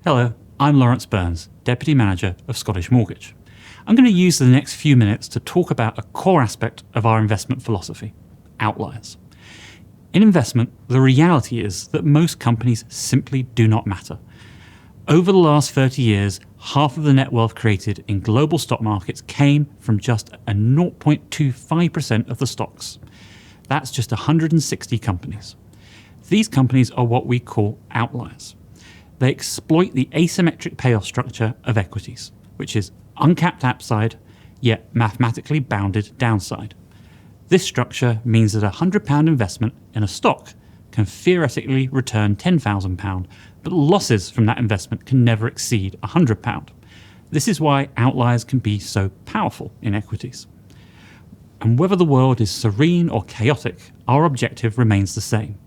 Hello, I'm Lawrence Burns, Deputy Manager of Scottish Mortgage. I'm going to use the next few minutes to talk about a core aspect of our investment philosophy, outliers. In investment, the reality is that most companies simply do not matter. Over the last 30 years, half of the net wealth created in global stock markets came from just a 0.25% of the stocks. That's just 160 companies. These companies are what we call outliers. They exploit the asymmetric payoff structure of equities, which is uncapped upside, yet mathematically bounded downside. This structure means that a £100 investment in a stock can theoretically return £10,000, but losses from that investment can never exceed £100. This is why outliers can be so powerful in equities. And whether the world is serene or chaotic, our objective remains the same: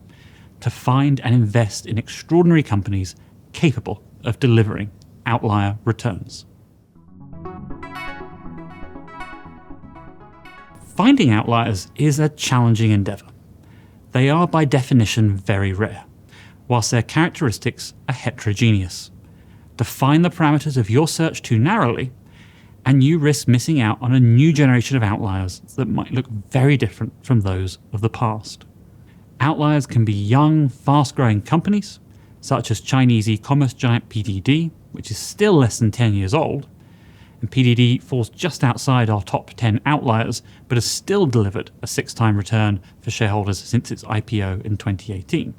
to find and invest in extraordinary companies capable of delivering outlier returns. Finding outliers is a challenging endeavour. They are by definition very rare, whilst their characteristics are heterogeneous. Define the parameters of your search too narrowly, and you risk missing out on a new generation of outliers that might look very different from those of the past. Outliers can be young, fast-growing companies, such as Chinese e-commerce giant PDD, which is still less than 10 years old, and PDD falls just outside our top 10 outliers, but has still delivered a 6-time return for shareholders since its IPO in 2018.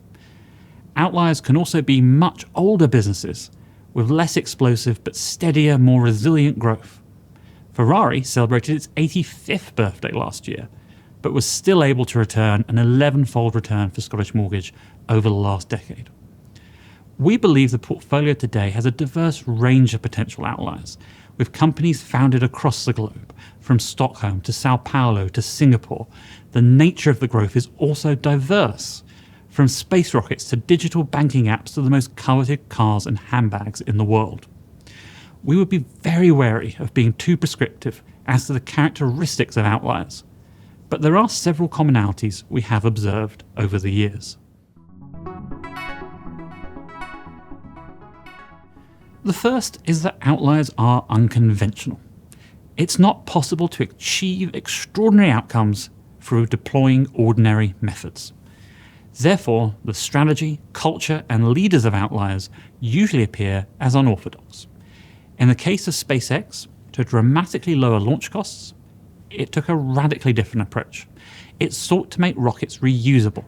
Outliers can also be much older businesses with less explosive but steadier, more resilient growth. Ferrari celebrated its 85th birthday last year, but was still able to return an 11-fold return for Scottish Mortgage over the last decade. We believe the portfolio today has a diverse range of potential outliers, with companies founded across the globe, from Stockholm to Sao Paulo to Singapore. The nature of the growth is also diverse, from space rockets to digital banking apps to the most coveted cars and handbags in the world. We would be very wary of being too prescriptive as to the characteristics of outliers, but there are several commonalities we have observed over the years. The first is that outliers are unconventional. It's not possible to achieve extraordinary outcomes through deploying ordinary methods. Therefore, the strategy, culture, and leaders of outliers usually appear as unorthodox. In the case of SpaceX, to dramatically lower launch costs, it took a radically different approach. It sought to make rockets reusable.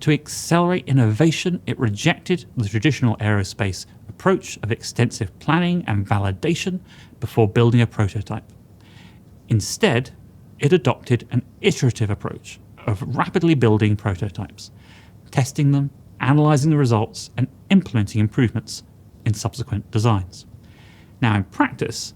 To accelerate innovation, it rejected the traditional aerospace approach of extensive planning and validation before building a prototype. Instead, it adopted an iterative approach of rapidly building prototypes, testing them, analysing the results, and implementing improvements in subsequent designs. Now, in practice,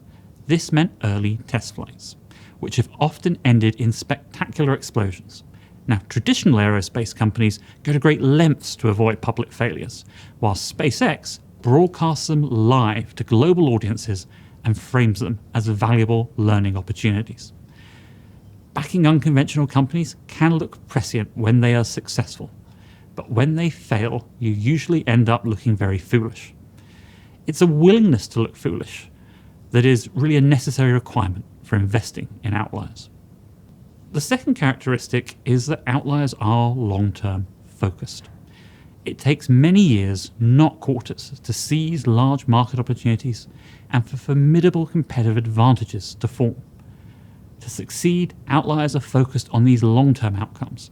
this meant early test flights, which have often ended in spectacular explosions. Now, traditional aerospace companies go to great lengths to avoid public failures, while SpaceX broadcasts them live to global audiences and frames them as valuable learning opportunities. Backing unconventional companies can look prescient when they are successful, but when they fail, you usually end up looking very foolish. It's a willingness to look foolish that is really a necessary requirement for investing in outliers. The second characteristic is that outliers are long-term focused. It takes many years, not quarters, to seize large market opportunities and for formidable competitive advantages to form. To succeed, outliers are focused on these long-term outcomes,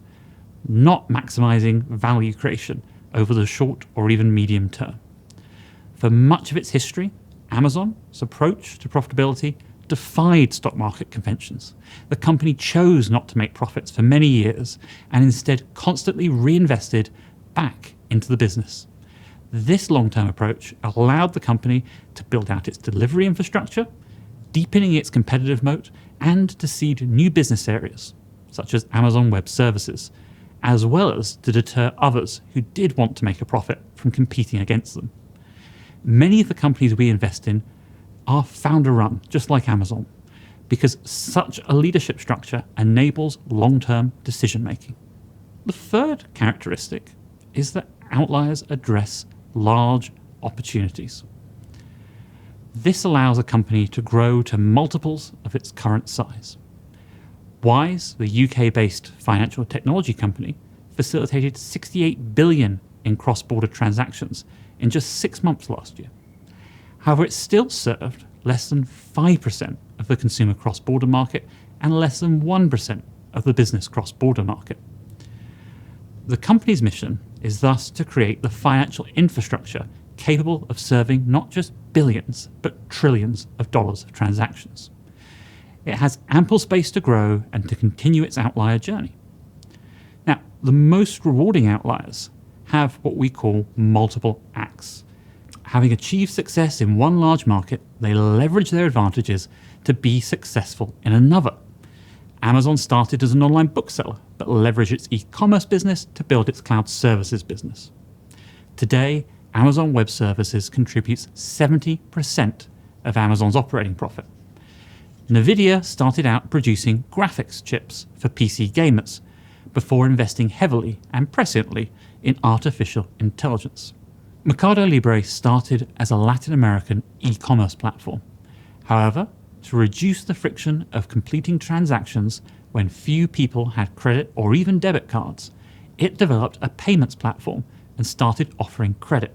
not maximizing value creation over the short or even medium term. For much of its history, Amazon's approach to profitability defied stock market conventions. The company chose not to make profits for many years and instead constantly reinvested back into the business. This long-term approach allowed the company to build out its delivery infrastructure, deepening its competitive moat, and to seed new business areas, such as Amazon Web Services, as well as to deter others who did want to make a profit from competing against them. Many of the companies we invest in are founder-run, just like Amazon, because such a leadership structure enables long-term decision-making. The third characteristic is that outliers address large opportunities. This allows a company to grow to multiples of its current size. Wise, the UK-based financial technology company, facilitated 68 billion in cross-border transactions in just 6 months last year. However, it still served less than 5% of the consumer cross-border market and less than 1% of the business cross-border market. The company's mission is thus to create the financial infrastructure capable of serving not just billions, but trillions of dollars of transactions. It has ample space to grow and to continue its outlier journey. Now, the most rewarding outliers have what we call multiple acts. Having achieved success in one large market, they leverage their advantages to be successful in another. Amazon started as an online bookseller, but leveraged its e-commerce business to build its cloud services business. Today, Amazon Web Services contributes 70% of Amazon's operating profit. NVIDIA started out producing graphics chips for PC gamers before investing heavily and presciently in artificial intelligence. Mercado Libre started as a Latin American e-commerce platform. However, to reduce the friction of completing transactions when few people had credit or even debit cards, it developed a payments platform and started offering credit.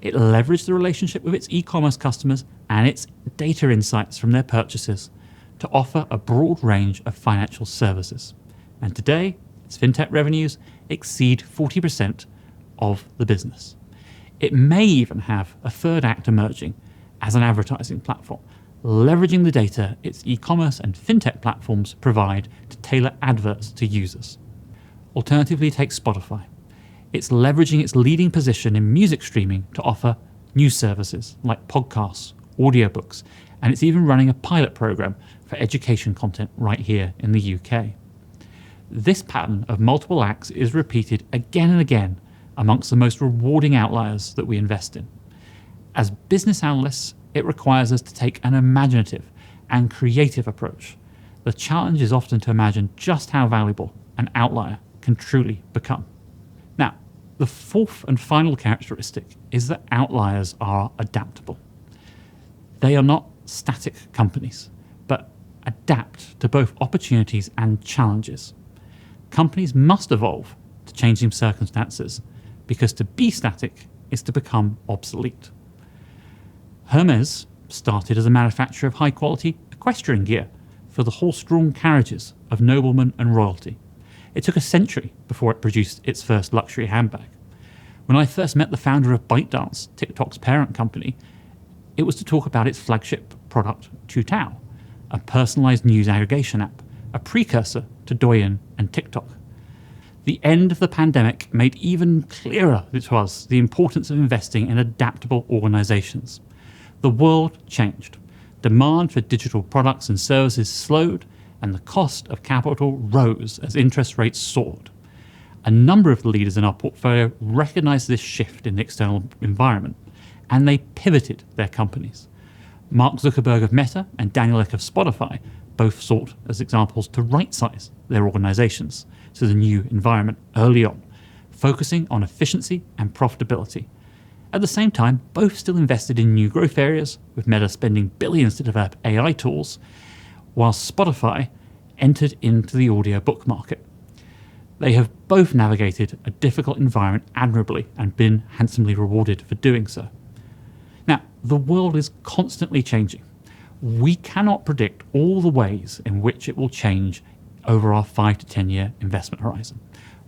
It leveraged the relationship with its e-commerce customers and its data insights from their purchases to offer a broad range of financial services. And today, its fintech revenues exceed 40% of the business. It may even have a third act emerging as an advertising platform, leveraging the data its e-commerce and fintech platforms provide to tailor adverts to users. Alternatively, take Spotify. It's leveraging its leading position in music streaming to offer new services like podcasts, audiobooks, and it's even running a pilot program for education content right here in the UK. This pattern of multiple acts is repeated again and again amongst the most rewarding outliers that we invest in. As business analysts, it requires us to take an imaginative and creative approach. The challenge is often to imagine just how valuable an outlier can truly become. Now, the fourth and final characteristic is that outliers are adaptable. They are not static companies, but adapt to both opportunities and challenges. Companies must evolve to changing circumstances, because to be static is to become obsolete. Hermes started as a manufacturer of high-quality equestrian gear for the horse-drawn carriages of noblemen and royalty. It took a century before it produced its first luxury handbag. When I first met the founder of ByteDance, TikTok's parent company, it was to talk about its flagship product, Tutao, a personalized news aggregation app, a precursor to Douyin and TikTok. The end of the pandemic made even clearer to us the importance of investing in adaptable organizations. The world changed. Demand for digital products and services slowed, and the cost of capital rose as interest rates soared. A number of the leaders in our portfolio recognized this shift in the external environment, and they pivoted their companies. Mark Zuckerberg of Meta and Daniel Ek of Spotify both sought as examples to right-size their organizations to the new environment early on, focusing on efficiency and profitability. At the same time, both still invested in new growth areas, with Meta spending billions to develop AI tools, while Spotify entered into the audiobook market. They have both navigated a difficult environment admirably and been handsomely rewarded for doing so. Now, the world is constantly changing. We cannot predict all the ways in which it will change over our 5 to 10 year investment horizon.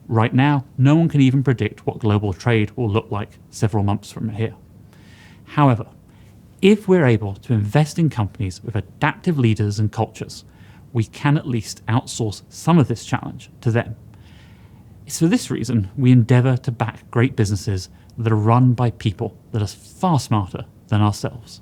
Right now, no one can even predict what global trade will look like several months from here. However, if we're able to invest in companies with adaptive leaders and cultures, we can at least outsource some of this challenge to them. It's for this reason we endeavour to back great businesses that are run by people that are far smarter than ourselves.